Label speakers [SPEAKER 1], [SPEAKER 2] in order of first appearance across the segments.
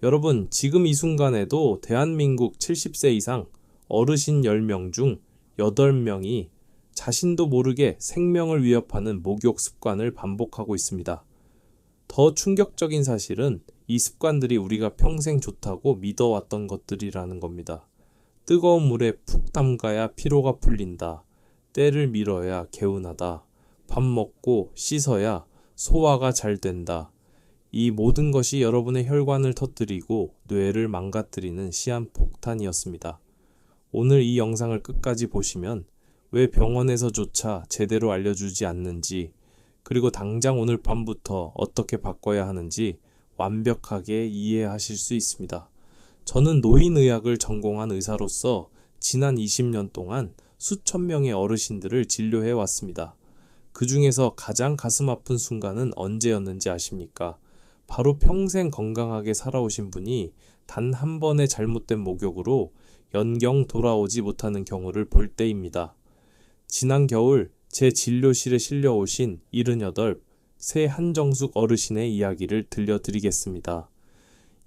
[SPEAKER 1] 여러분, 지금 이 순간에도 대한민국 70세 이상 어르신 10명 중 8명이 자신도 모르게 생명을 위협하는 목욕 습관을 반복하고 있습니다. 더 충격적인 사실은 이 습관들이 우리가 평생 좋다고 믿어왔던 것들이라는 겁니다. 뜨거운 물에 푹 담가야 피로가 풀린다. 때를 밀어야 개운하다. 밥 먹고 씻어야 소화가 잘 된다. 이 모든 것이 여러분의 혈관을 터뜨리고 뇌를 망가뜨리는 시한폭탄이었습니다. 오늘 이 영상을 끝까지 보시면 왜 병원에서조차 제대로 알려주지 않는지, 그리고 당장 오늘 밤부터 어떻게 바꿔야 하는지 완벽하게 이해하실 수 있습니다. 저는 노인의학을 전공한 의사로서 지난 20년 동안 수천 명의 어르신들을 진료해 왔습니다. 그 중에서 가장 가슴 아픈 순간은 언제였는지 아십니까? 바로 평생 건강하게 살아오신 분이 단 한 번의 잘못된 목욕으로 연경 돌아오지 못하는 경우를 볼 때입니다. 지난 겨울 제 진료실에 실려오신 78 새 한정숙 어르신의 이야기를 들려드리겠습니다.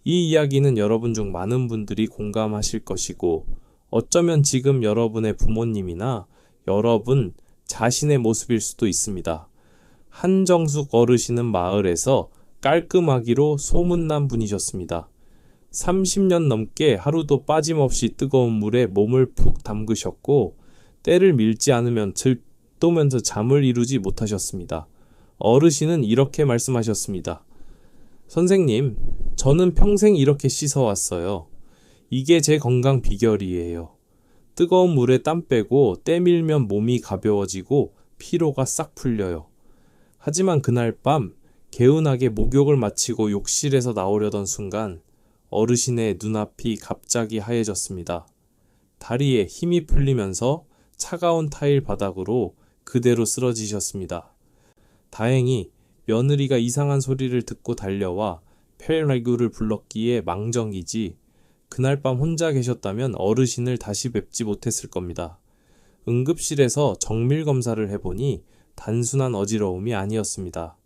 [SPEAKER 1] 이 이야기는 여러분 중 많은 분들이 공감하실 것이고, 어쩌면 지금 여러분의 부모님이나 여러분 자신의 모습일 수도 있습니다. 한정숙 어르신은 마을에서 깔끔하기로 소문난 분이셨습니다. 30년 넘게 하루도 빠짐없이 뜨거운 물에 몸을 푹 담그셨고, 때를 밀지 않으면 들떠면서 잠을 이루지 못하셨습니다. 어르신은 이렇게 말씀하셨습니다. 선생님, 저는 평생 이렇게 씻어왔어요. 이게 제 건강 비결이에요. 뜨거운 물에 땀 빼고 때 밀면 몸이 가벼워지고 피로가 싹 풀려요. 하지만 그날 밤 개운하게 목욕을 마치고 욕실에서 나오려던 순간 어르신의 눈앞이 갑자기 하얘졌습니다. 다리에 힘이 풀리면서 차가운 타일 바닥으로 그대로 쓰러지셨습니다. 다행히 며느리가 이상한 소리를 듣고 달려와 패러라이구를 불렀기에 망정이지, 그날 밤 혼자 계셨다면 어르신을 다시 뵙지 못했을 겁니다. 응급실에서 정밀 검사를 해보니 단순한 어지러움이 아니었습니다.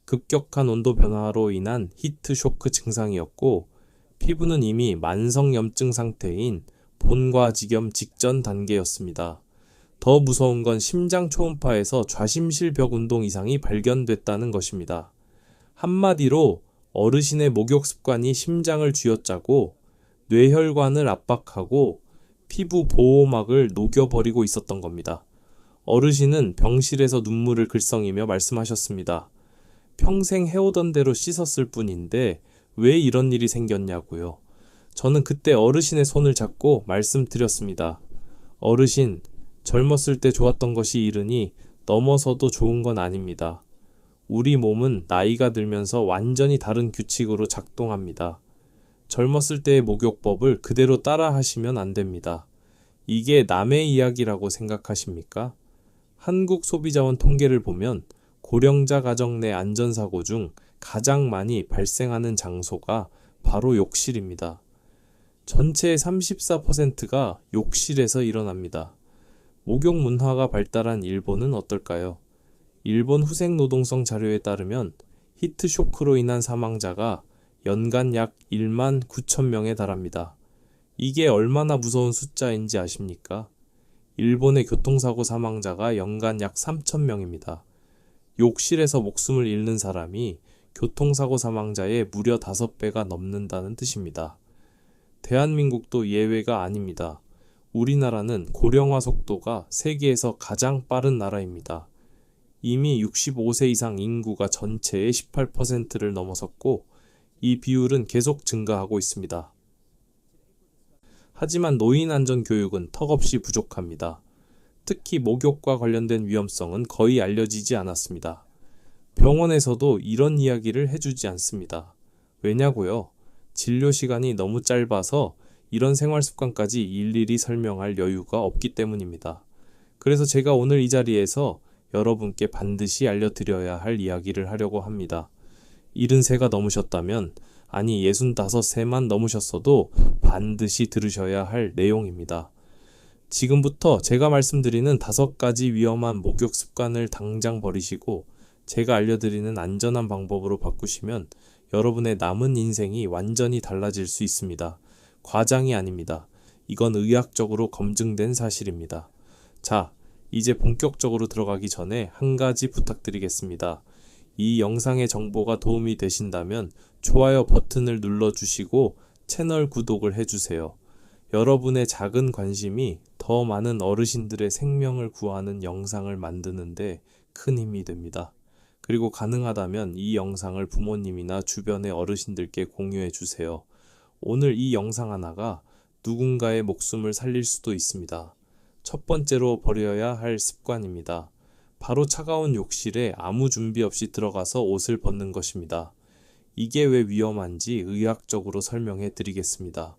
[SPEAKER 1] 급격한 온도 변화로 인한 히트 쇼크 증상이었고, 피부는 이미 만성염증 상태인 본과지겸 직전 단계였습니다. 더 무서운 건 심장 초음파에서 좌심실벽 운동 이상이 발견됐다는 것입니다. 한마디로 어르신의 목욕 습관이 심장을 쥐어짜고 뇌혈관을 압박하고 피부 보호막을 녹여버리고 있었던 겁니다. 어르신은 병실에서 눈물을 글썽이며 말씀하셨습니다. 평생 해오던 대로 씻었을 뿐인데 왜 이런 일이 생겼냐고요. 저는 그때 어르신의 손을 잡고 말씀드렸습니다. 어르신, 젊었을 때 좋았던 것이 이르니 넘어서도 좋은 건 아닙니다. 우리 몸은 나이가 들면서 완전히 다른 규칙으로 작동합니다. 젊었을 때의 목욕법을 그대로 따라 하시면 안 됩니다. 이게 남의 이야기라고 생각하십니까? 한국소비자원 통계를 보면 고령자 가정 내 안전사고 중 가장 많이 발생하는 장소가 바로 욕실입니다. 전체의 34%가 욕실에서 일어납니다. 목욕 문화가 발달한 일본은 어떨까요? 일본 후생노동성 자료에 따르면 히트쇼크로 인한 사망자가 연간 약 1만 9천 명에 달합니다. 이게 얼마나 무서운 숫자인지 아십니까? 일본의 교통사고 사망자가 연간 약 3천 명입니다. 욕실에서 목숨을 잃는 사람이 교통사고 사망자의 무려 5배가 넘는다는 뜻입니다. 대한민국도 예외가 아닙니다. 우리나라는 고령화 속도가 세계에서 가장 빠른 나라입니다. 이미 65세 이상 인구가 전체의 18%를 넘어섰고, 이 비율은 계속 증가하고 있습니다. 하지만 노인 안전 교육은 턱없이 부족합니다. 특히 목욕과 관련된 위험성은 거의 알려지지 않았습니다. 병원에서도 이런 이야기를 해주지 않습니다. 왜냐고요? 진료 시간이 너무 짧아서 이런 생활 습관까지 일일이 설명할 여유가 없기 때문입니다. 그래서 제가 오늘 이 자리에서 여러분께 반드시 알려드려야 할 이야기를 하려고 합니다. 73가 넘으셨다면, 아니 65세만 넘으셨어도 반드시 들으셔야 할 내용입니다. 지금부터 제가 말씀드리는 5가지 위험한 목욕 습관을 당장 버리시고 제가 알려드리는 안전한 방법으로 바꾸시면 여러분의 남은 인생이 완전히 달라질 수 있습니다. 과장이 아닙니다. 이건 의학적으로 검증된 사실입니다. 자, 이제 본격적으로 들어가기 전에 한 가지 부탁드리겠습니다. 이 영상의 정보가 도움이 되신다면 좋아요 버튼을 눌러주시고 채널 구독을 해주세요. 여러분의 작은 관심이 더 많은 어르신들의 생명을 구하는 영상을 만드는데 큰 힘이 됩니다. 그리고 가능하다면 이 영상을 부모님이나 주변의 어르신들께 공유해 주세요. 오늘 이 영상 하나가 누군가의 목숨을 살릴 수도 있습니다. 첫 번째로 버려야 할 습관입니다. 바로 차가운 욕실에 아무 준비 없이 들어가서 옷을 벗는 것입니다. 이게 왜 위험한지 의학적으로 설명해 드리겠습니다.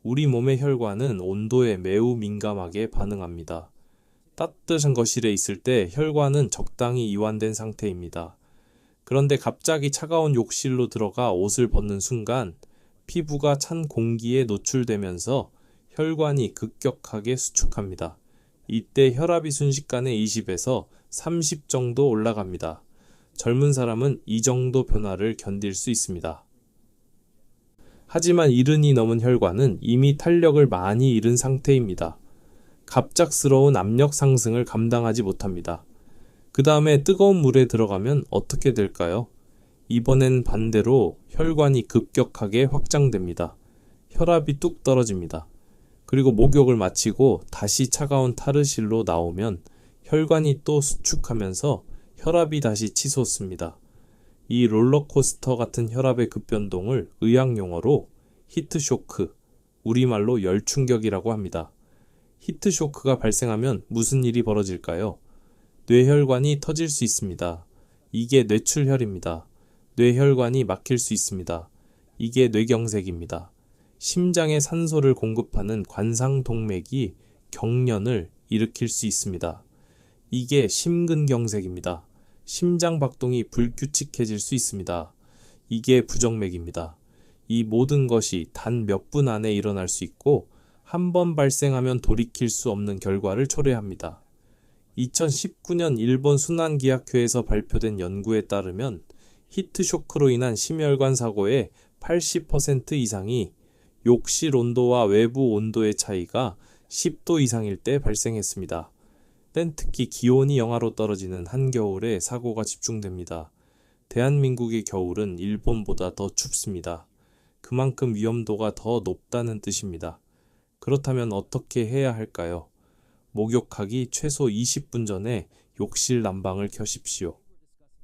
[SPEAKER 1] 우리 몸의 혈관은 온도에 매우 민감하게 반응합니다. 따뜻한 거실에 있을 때 혈관은 적당히 이완된 상태입니다. 그런데 갑자기 차가운 욕실로 들어가 옷을 벗는 순간 피부가 찬 공기에 노출되면서 혈관이 급격하게 수축합니다. 이때 혈압이 순식간에 20에서 30 정도 올라갑니다. 젊은 사람은 이 정도 변화를 견딜 수 있습니다. 하지만 이른이 넘은 혈관은 이미 탄력을 많이 잃은 상태입니다. 갑작스러운 압력 상승을 감당하지 못합니다. 그 다음에 뜨거운 물에 들어가면 어떻게 될까요? 이번엔 반대로 혈관이 급격하게 확장됩니다. 혈압이 뚝 떨어집니다. 그리고 목욕을 마치고 다시 차가운 타르실로 나오면 혈관이 또 수축하면서 혈압이 다시 치솟습니다. 이 롤러코스터 같은 혈압의 급변동을 의학용어로 히트쇼크, 우리말로 열충격이라고 합니다. 히트쇼크가 발생하면 무슨 일이 벌어질까요? 뇌혈관이 터질 수 있습니다. 이게 뇌출혈입니다. 뇌혈관이 막힐 수 있습니다. 이게 뇌경색입니다. 심장에 산소를 공급하는 관상동맥이 경련을 일으킬 수 있습니다. 이게 심근경색입니다. 심장 박동이 불규칙해질 수 있습니다. 이게 부정맥입니다. 이 모든 것이 단 몇 분 안에 일어날 수 있고 한 번 발생하면 돌이킬 수 없는 결과를 초래합니다. 2019년 일본 순환기학회에서 발표된 연구에 따르면 히트쇼크로 인한 심혈관 사고의 80% 이상이 욕실 온도와 외부 온도의 차이가 10도 이상일 때 발생했습니다. 땐 특히 기온이 영하로 떨어지는 한겨울에 사고가 집중됩니다. 대한민국의 겨울은 일본보다 더 춥습니다. 그만큼 위험도가 더 높다는 뜻입니다. 그렇다면 어떻게 해야 할까요? 목욕하기 최소 20분 전에 욕실 난방을 켜십시오.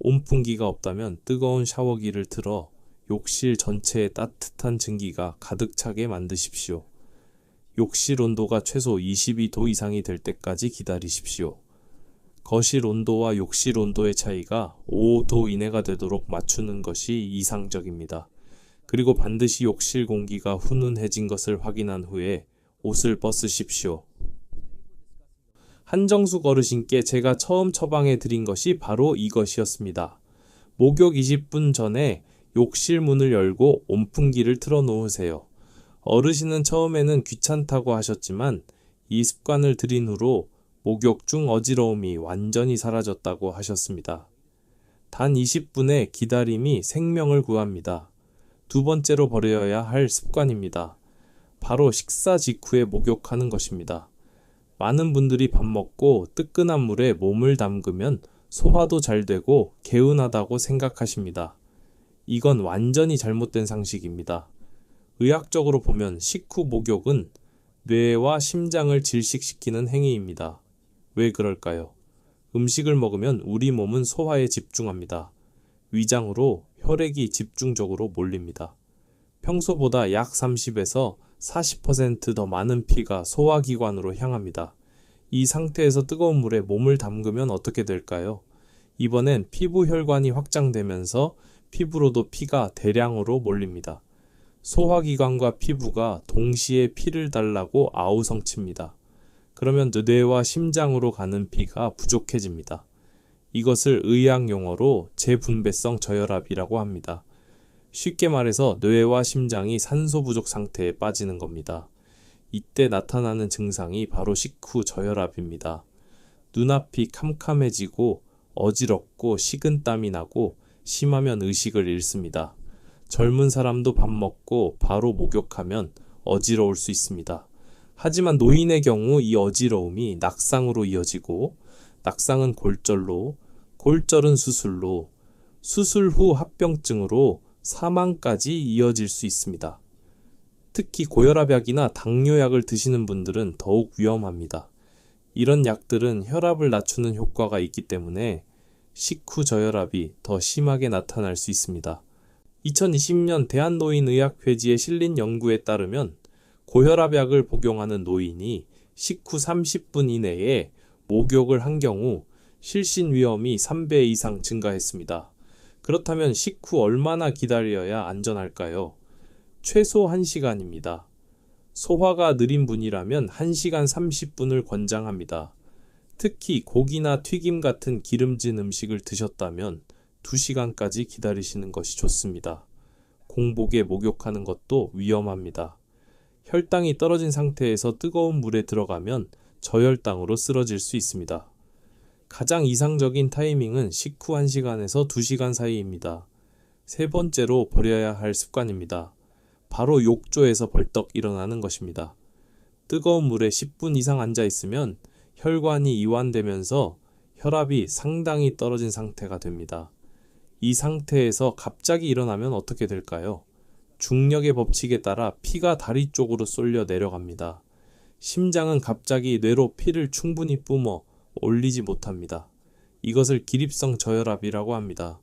[SPEAKER 1] 온풍기가 없다면 뜨거운 샤워기를 틀어 욕실 전체에 따뜻한 증기가 가득 차게 만드십시오. 욕실 온도가 최소 22도 이상이 될 때까지 기다리십시오. 거실 온도와 욕실 온도의 차이가 5도 이내가 되도록 맞추는 것이 이상적입니다. 그리고 반드시 욕실 공기가 훈훈해진 것을 확인한 후에 옷을 벗으십시오. 한정숙 어르신께 제가 처음 처방해 드린 것이 바로 이것이었습니다. 목욕 20분 전에 욕실 문을 열고 온풍기를 틀어 놓으세요. 어르신은 처음에는 귀찮다고 하셨지만 이 습관을 들인 후로 목욕 중 어지러움이 완전히 사라졌다고 하셨습니다. 단 20분의 기다림이 생명을 구합니다. 두 번째로 버려야 할 습관입니다. 바로 식사 직후에 목욕하는 것입니다. 많은 분들이 밥 먹고 뜨끈한 물에 몸을 담그면 소화도 잘 되고 개운하다고 생각하십니다. 이건 완전히 잘못된 상식입니다. 의학적으로 보면 식후 목욕은 뇌와 심장을 질식시키는 행위입니다. 왜 그럴까요? 음식을 먹으면 우리 몸은 소화에 집중합니다. 위장으로 혈액이 집중적으로 몰립니다. 평소보다 약 30에서 40% 더 많은 피가 소화기관으로 향합니다. 이 상태에서 뜨거운 물에 몸을 담그면 어떻게 될까요? 이번엔 피부 혈관이 확장되면서 피부로도 피가 대량으로 몰립니다. 소화기관과 피부가 동시에 피를 달라고 아우성칩니다. 그러면 뇌와 심장으로 가는 피가 부족해집니다. 이것을 의학 용어로 재분배성 저혈압이라고 합니다. 쉽게 말해서 뇌와 심장이 산소 부족 상태에 빠지는 겁니다. 이때 나타나는 증상이 바로 식후 저혈압입니다. 눈앞이 캄캄해지고 어지럽고 식은땀이 나고 심하면 의식을 잃습니다. 젊은 사람도 밥 먹고 바로 목욕하면 어지러울 수 있습니다. 하지만 노인의 경우 이 어지러움이 낙상으로 이어지고, 낙상은 골절로, 골절은 수술로, 수술 후 합병증으로 사망까지 이어질 수 있습니다. 특히 고혈압약이나 당뇨약을 드시는 분들은 더욱 위험합니다. 이런 약들은 혈압을 낮추는 효과가 있기 때문에 식후 저혈압이 더 심하게 나타날 수 있습니다. 2020년 대한노인의학회지에 실린 연구에 따르면 고혈압약을 복용하는 노인이 식후 30분 이내에 목욕을 한 경우 실신 위험이 3배 이상 증가했습니다. 그렇다면 식후 얼마나 기다려야 안전할까요? 최소 1시간입니다. 소화가 느린 분이라면 1시간 30분을 권장합니다. 특히 고기나 튀김 같은 기름진 음식을 드셨다면 2시간까지 기다리시는 것이 좋습니다. 공복에 목욕하는 것도 위험합니다. 혈당이 떨어진 상태에서 뜨거운 물에 들어가면 저혈당으로 쓰러질 수 있습니다. 가장 이상적인 타이밍은 식후 1시간에서 2시간 사이입니다. 세 번째로 버려야 할 습관입니다. 바로 욕조에서 벌떡 일어나는 것입니다. 뜨거운 물에 10분 이상 앉아 있으면 혈관이 이완되면서 혈압이 상당히 떨어진 상태가 됩니다. 이 상태에서 갑자기 일어나면 어떻게 될까요? 중력의 법칙에 따라 피가 다리 쪽으로 쏠려 내려갑니다. 심장은 갑자기 뇌로 피를 충분히 뿜어 올리지 못합니다. 이것을 기립성 저혈압이라고 합니다.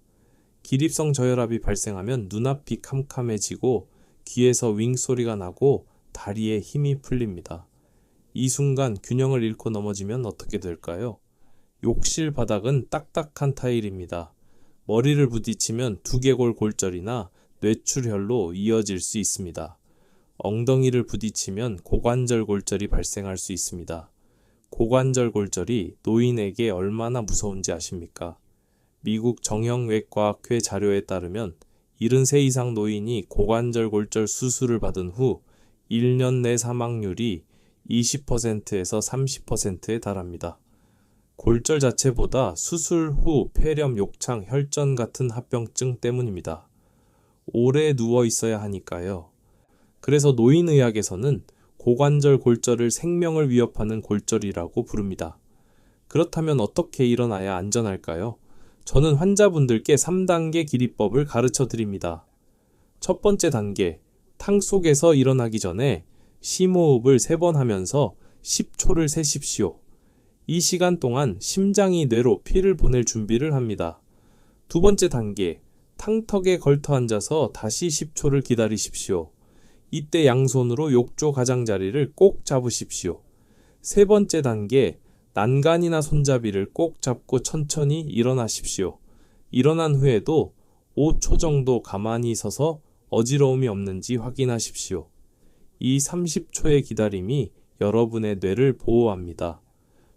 [SPEAKER 1] 기립성 저혈압이 발생하면 눈앞이 캄캄해지고 귀에서 윙 소리가 나고 다리에 힘이 풀립니다. 이 순간 균형을 잃고 넘어지면 어떻게 될까요? 욕실 바닥은 딱딱한 타일입니다. 머리를 부딪히면 두개골 골절이나 뇌출혈로 이어질 수 있습니다. 엉덩이를 부딪히면 고관절 골절이 발생할 수 있습니다. 고관절 골절이 노인에게 얼마나 무서운지 아십니까? 미국 정형외과학회 자료에 따르면 70세 이상 노인이 고관절 골절 수술을 받은 후 1년 내 사망률이 20%에서 30%에 달합니다. 골절 자체보다 수술 후 폐렴, 욕창, 혈전 같은 합병증 때문입니다. 오래 누워 있어야 하니까요. 그래서 노인의학에서는 고관절 골절을 생명을 위협하는 골절이라고 부릅니다. 그렇다면 어떻게 일어나야 안전할까요? 저는 환자분들께 3단계 기립법을 가르쳐 드립니다. 첫 번째 단계, 탕 속에서 일어나기 전에 심호흡을 3번 하면서 10초를 세십시오. 이 시간 동안 심장이 뇌로 피를 보낼 준비를 합니다. 두 번째 단계, 탕턱에 걸터 앉아서 다시 10초를 기다리십시오. 이때 양손으로 욕조 가장자리를 꼭 잡으십시오. 세 번째 단계, 난간이나 손잡이를 꼭 잡고 천천히 일어나십시오. 일어난 후에도 5초 정도 가만히 서서 어지러움이 없는지 확인하십시오. 이 30초의 기다림이 여러분의 뇌를 보호합니다.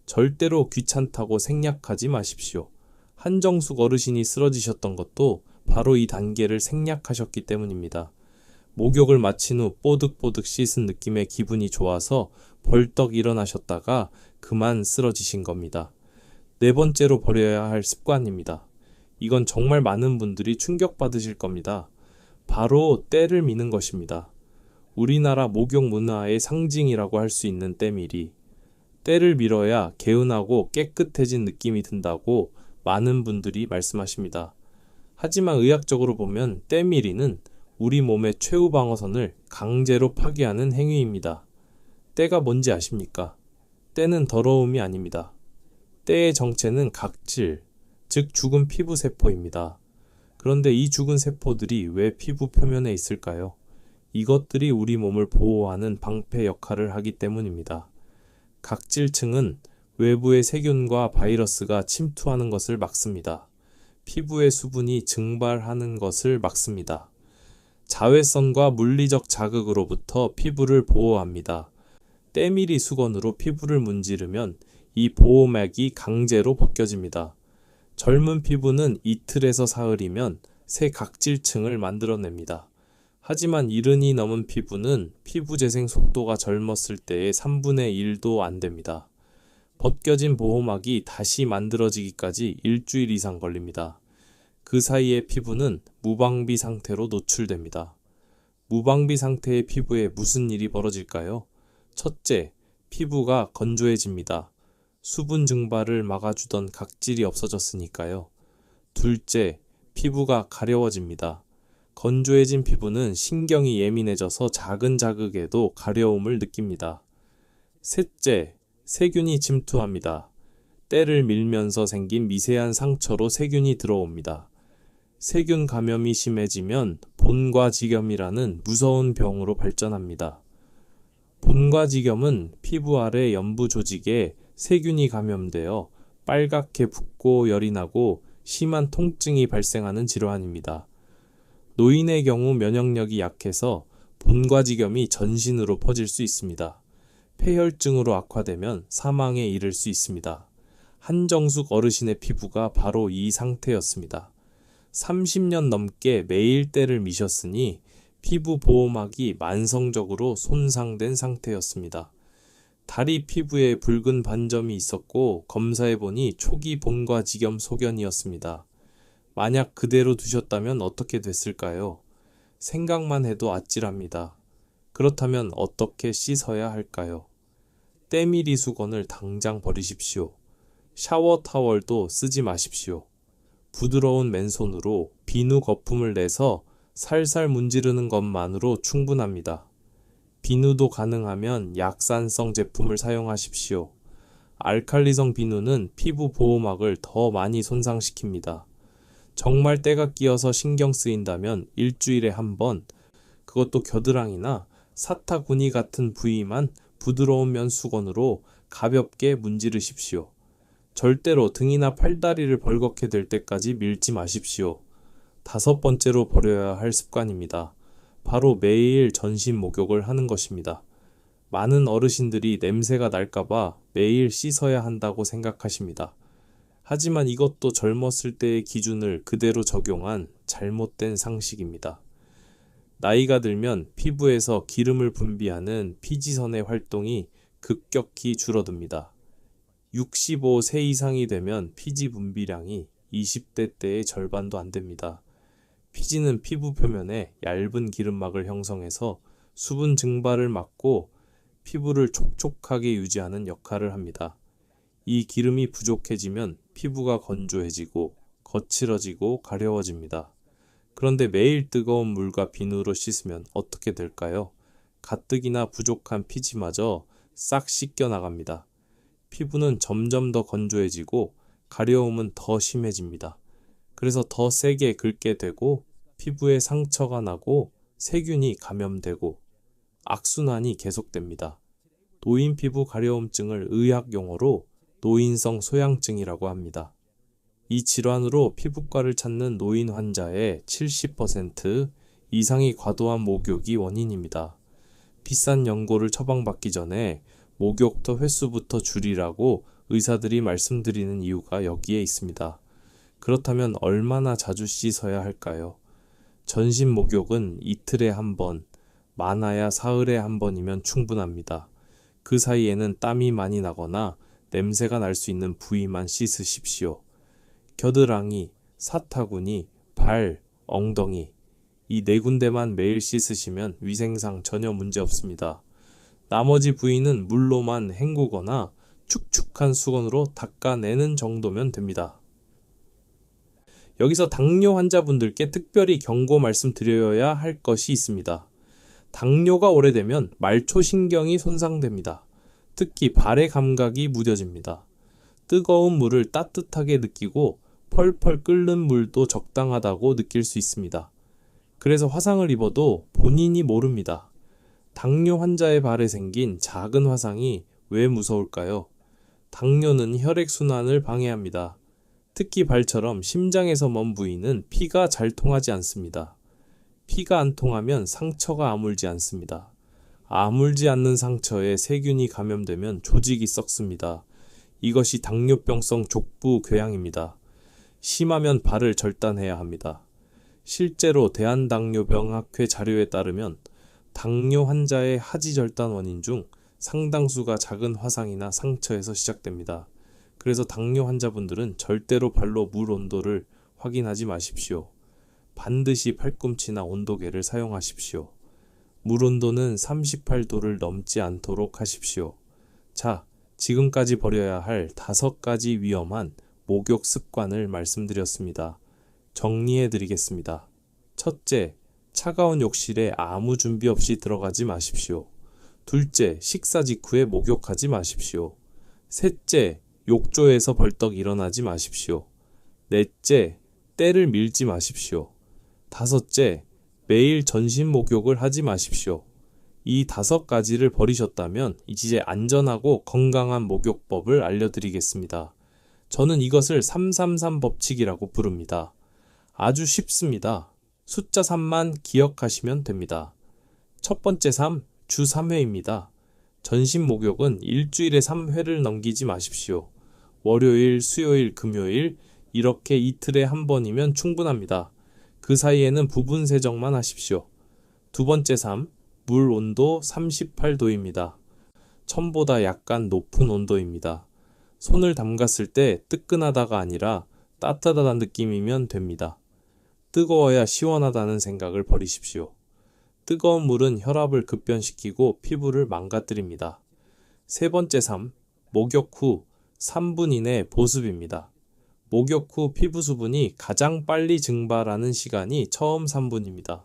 [SPEAKER 1] 절대로 귀찮다고 생략하지 마십시오. 한정숙 어르신이 쓰러지셨던 것도 바로 이 단계를 생략하셨기 때문입니다. 목욕을 마친 후 뽀득뽀득 씻은 느낌의 기분이 좋아서 벌떡 일어나셨다가 그만 쓰러지신 겁니다. 네 번째로 버려야 할 습관입니다. 이건 정말 많은 분들이 충격받으실 겁니다. 바로 때를 미는 것입니다. 우리나라 목욕 문화의 상징이라고 할 수 있는 때밀이. 때를 밀어야 개운하고 깨끗해진 느낌이 든다고 많은 분들이 말씀하십니다. 하지만 의학적으로 보면 때밀이는 우리 몸의 최후 방어선을 강제로 파괴하는 행위입니다. 때가 뭔지 아십니까? 때는 더러움이 아닙니다. 때의 정체는 각질, 즉 죽은 피부 세포입니다. 그런데 이 죽은 세포들이 왜 피부 표면에 있을까요? 이것들이 우리 몸을 보호하는 방패 역할을 하기 때문입니다. 각질층은 외부의 세균과 바이러스가 침투하는 것을 막습니다. 피부의 수분이 증발하는 것을 막습니다. 자외선과 물리적 자극으로부터 피부를 보호합니다. 때밀이 수건으로 피부를 문지르면 이 보호막이 강제로 벗겨집니다. 젊은 피부는 이틀에서 사흘이면 새 각질층을 만들어냅니다. 하지만 70이 넘은 피부는 피부 재생 속도가 젊었을 때의 3분의 1도 안 됩니다. 벗겨진 보호막이 다시 만들어지기까지 일주일 이상 걸립니다. 그 사이에 피부는 무방비 상태로 노출됩니다. 무방비 상태의 피부에 무슨 일이 벌어질까요? 첫째, 피부가 건조해집니다. 수분 증발을 막아주던 각질이 없어졌으니까요. 둘째, 피부가 가려워집니다. 건조해진 피부는 신경이 예민해져서 작은 자극에도 가려움을 느낍니다. 셋째, 세균이 침투합니다. 때를 밀면서 생긴 미세한 상처로 세균이 들어옵니다. 세균 감염이 심해지면 본과지겸이라는 무서운 병으로 발전합니다. 본과지겸은 피부 아래 연부 조직에 세균이 감염되어 빨갛게 붓고 열이 나고 심한 통증이 발생하는 질환입니다. 노인의 경우 면역력이 약해서 본과지겸이 전신으로 퍼질 수 있습니다. 폐혈증으로 악화되면 사망에 이를 수 있습니다. 한정숙 어르신의 피부가 바로 이 상태였습니다. 30년 넘게 매일 때를 미셨으니 피부 보호막이 만성적으로 손상된 상태였습니다. 다리 피부에 붉은 반점이 있었고 검사해보니 초기 본과지겸 소견이었습니다. 만약 그대로 두셨다면 어떻게 됐을까요? 생각만 해도 아찔합니다. 그렇다면 어떻게 씻어야 할까요? 때밀이 수건을 당장 버리십시오. 샤워 타월도 쓰지 마십시오. 부드러운 맨손으로 비누 거품을 내서 살살 문지르는 것만으로 충분합니다. 비누도 가능하면 약산성 제품을 사용하십시오. 알칼리성 비누는 피부 보호막을 더 많이 손상시킵니다. 정말 때가 끼어서 신경 쓰인다면 일주일에 한 번, 그것도 겨드랑이나 사타구니 같은 부위만 부드러운 면 수건으로 가볍게 문지르십시오. 절대로 등이나 팔다리를 벌겋게 될 때까지 밀지 마십시오. 5번째로 버려야 할 습관입니다. 바로 매일 전신 목욕을 하는 것입니다. 많은 어르신들이 냄새가 날까봐 매일 씻어야 한다고 생각하십니다. 하지만 이것도 젊었을 때의 기준을 그대로 적용한 잘못된 상식입니다. 나이가 들면 피부에서 기름을 분비하는 피지선의 활동이 급격히 줄어듭니다. 65세 이상이 되면 피지 분비량이 20대 때의 절반도 안 됩니다. 피지는 피부 표면에 얇은 기름막을 형성해서 수분 증발을 막고 피부를 촉촉하게 유지하는 역할을 합니다. 이 기름이 부족해지면 피부가 건조해지고 거칠어지고 가려워집니다. 그런데 매일 뜨거운 물과 비누로 씻으면 어떻게 될까요? 가뜩이나 부족한 피지마저 싹 씻겨 나갑니다. 피부는 점점 더 건조해지고 가려움은 더 심해집니다. 그래서 더 세게 긁게 되고 피부에 상처가 나고 세균이 감염되고 악순환이 계속됩니다. 노인 피부 가려움증을 의학 용어로 노인성 소양증이라고 합니다. 이 질환으로 피부과를 찾는 노인 환자의 70% 이상이 과도한 목욕이 원인입니다. 비싼 연고를 처방받기 전에 목욕터 횟수부터 줄이라고 의사들이 말씀드리는 이유가 여기에 있습니다. 그렇다면 얼마나 자주 씻어야 할까요? 전신 목욕은 이틀에 한 번, 많아야 사흘에 한 번이면 충분합니다. 그 사이에는 땀이 많이 나거나 냄새가 날 수 있는 부위만 씻으십시오. 겨드랑이, 사타구니, 발, 엉덩이 이 4군데만 매일 씻으시면 위생상 전혀 문제 없습니다. 나머지 부위는 물로만 헹구거나 축축한 수건으로 닦아내는 정도면 됩니다. 여기서 당뇨 환자분들께 특별히 경고 말씀드려야 할 것이 있습니다. 당뇨가 오래되면 말초신경이 손상됩니다. 특히 발의 감각이 무뎌집니다. 뜨거운 물을 따뜻하게 느끼고 펄펄 끓는 물도 적당하다고 느낄 수 있습니다. 그래서 화상을 입어도 본인이 모릅니다. 당뇨 환자의 발에 생긴 작은 화상이 왜 무서울까요? 당뇨는 혈액순환을 방해합니다. 특히 발처럼 심장에서 먼 부위는 피가 잘 통하지 않습니다. 피가 안 통하면 상처가 아물지 않습니다. 아물지 않는 상처에 세균이 감염되면 조직이 썩습니다. 이것이 당뇨병성 족부 궤양입니다. 심하면 발을 절단해야 합니다. 실제로 대한당뇨병학회 자료에 따르면 당뇨 환자의 하지 절단 원인 중 상당수가 작은 화상이나 상처에서 시작됩니다. 그래서 당뇨 환자분들은 절대로 발로 물 온도를 확인하지 마십시오. 반드시 팔꿈치나 온도계를 사용하십시오. 물 온도는 38도를 넘지 않도록 하십시오. 자, 지금까지 버려야 할 5가지 위험한 목욕 습관을 말씀드렸습니다. 정리해 드리겠습니다. 첫째, 차가운 욕실에 아무 준비 없이 들어가지 마십시오. 둘째, 식사 직후에 목욕하지 마십시오. 셋째, 욕조에서 벌떡 일어나지 마십시오. 넷째, 때를 밀지 마십시오. 다섯째, 매일 전신 목욕을 하지 마십시오. 이 5가지를 버리셨다면 이제 안전하고 건강한 목욕법을 알려드리겠습니다. 저는 이것을 333 법칙이라고 부릅니다. 아주 쉽습니다. 숫자 3만 기억하시면 됩니다. 첫 번째 3, 주 3회입니다. 전신 목욕은 일주일에 3회를 넘기지 마십시오. 월요일, 수요일, 금요일 이렇게 이틀에 한 번이면 충분합니다. 그 사이에는 부분 세정만 하십시오. 두 번째 3, 물 온도 38도입니다. 천보다 약간 높은 온도입니다. 손을 담갔을 때 뜨끈하다가 아니라 따뜻하다는 느낌이면 됩니다. 뜨거워야 시원하다는 생각을 버리십시오. 뜨거운 물은 혈압을 급변시키고 피부를 망가뜨립니다. 세 번째 3, 목욕 후 3분 이내 보습입니다. 목욕 후 피부 수분이 가장 빨리 증발하는 시간이 처음 3분입니다.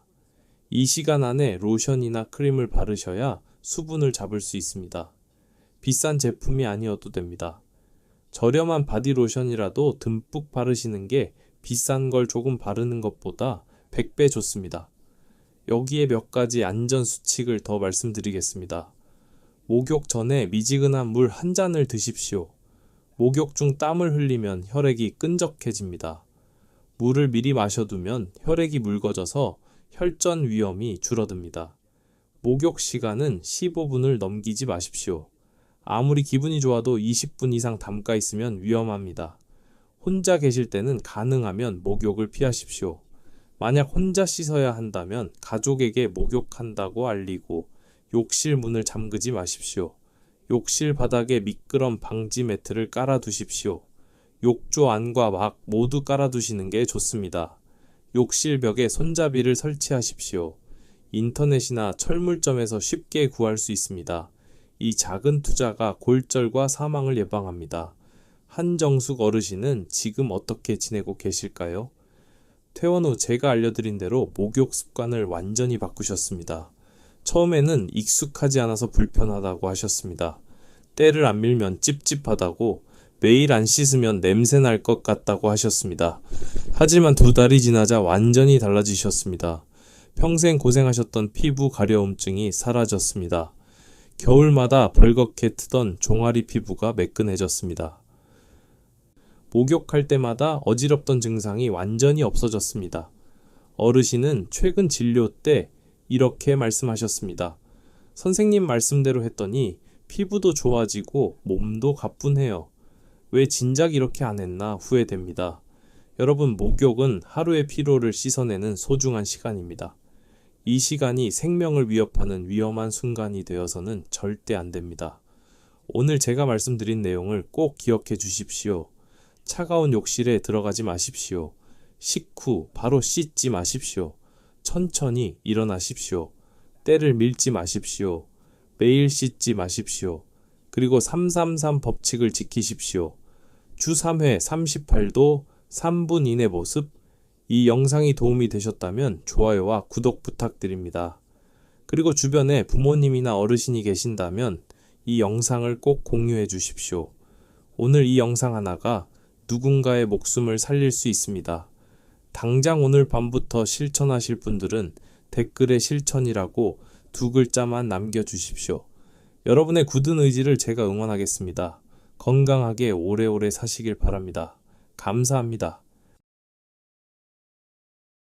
[SPEAKER 1] 이 시간 안에 로션이나 크림을 바르셔야 수분을 잡을 수 있습니다. 비싼 제품이 아니어도 됩니다. 저렴한 바디로션이라도 듬뿍 바르시는 게 비싼 걸 조금 바르는 것보다 100배 좋습니다. 여기에 몇 가지 안전 수칙을 더 말씀드리겠습니다. 목욕 전에 미지근한 물 한 잔을 드십시오. 목욕 중 땀을 흘리면 혈액이 끈적해집니다. 물을 미리 마셔두면 혈액이 묽어져서 혈전 위험이 줄어듭니다. 목욕 시간은 15분을 넘기지 마십시오. 아무리 기분이 좋아도 20분 이상 담가 있으면 위험합니다. 혼자 계실 때는 가능하면 목욕을 피하십시오. 만약 혼자 씻어야 한다면 가족에게 목욕한다고 알리고 욕실 문을 잠그지 마십시오. 욕실 바닥에 미끄럼 방지 매트를 깔아두십시오. 욕조 안과 밖 모두 깔아두시는 게 좋습니다. 욕실 벽에 손잡이를 설치하십시오. 인터넷이나 철물점에서 쉽게 구할 수 있습니다. 이 작은 투자가 골절과 사망을 예방합니다. 한정숙 어르신은 지금 어떻게 지내고 계실까요? 퇴원 후 제가 알려드린 대로 목욕 습관을 완전히 바꾸셨습니다. 처음에는 익숙하지 않아서 불편하다고 하셨습니다. 때를 안 밀면 찝찝하다고, 매일 안 씻으면 냄새 날 것 같다고 하셨습니다. 하지만 2달이 지나자 완전히 달라지셨습니다. 평생 고생하셨던 피부 가려움증이 사라졌습니다. 겨울마다 벌겋게 트던 종아리 피부가 매끈해졌습니다. 목욕할 때마다 어지럽던 증상이 완전히 없어졌습니다. 어르신은 최근 진료 때 이렇게 말씀하셨습니다. 선생님 말씀대로 했더니 피부도 좋아지고 몸도 가뿐해요. 왜 진작 이렇게 안 했나 후회됩니다. 여러분, 목욕은 하루의 피로를 씻어내는 소중한 시간입니다. 이 시간이 생명을 위협하는 위험한 순간이 되어서는 절대 안 됩니다. 오늘 제가 말씀드린 내용을 꼭 기억해 주십시오. 차가운 욕실에 들어가지 마십시오. 식후 바로 씻지 마십시오. 천천히 일어나십시오. 때를 밀지 마십시오. 매일 씻지 마십시오. 그리고 333 법칙을 지키십시오. 주 3회 38도 3분 이내 모습. 이 영상이 도움이 되셨다면 좋아요와 구독 부탁드립니다. 그리고 주변에 부모님이나 어르신이 계신다면 이 영상을 꼭 공유해 주십시오. 오늘 이 영상 하나가 누군가의 목숨을 살릴 수 있습니다. 당장 오늘 밤부터 실천하실 분들은 댓글에 실천이라고 2글자만 남겨주십시오. 여러분의 굳은 의지를 제가 응원하겠습니다. 건강하게 오래오래 사시길 바랍니다. 감사합니다.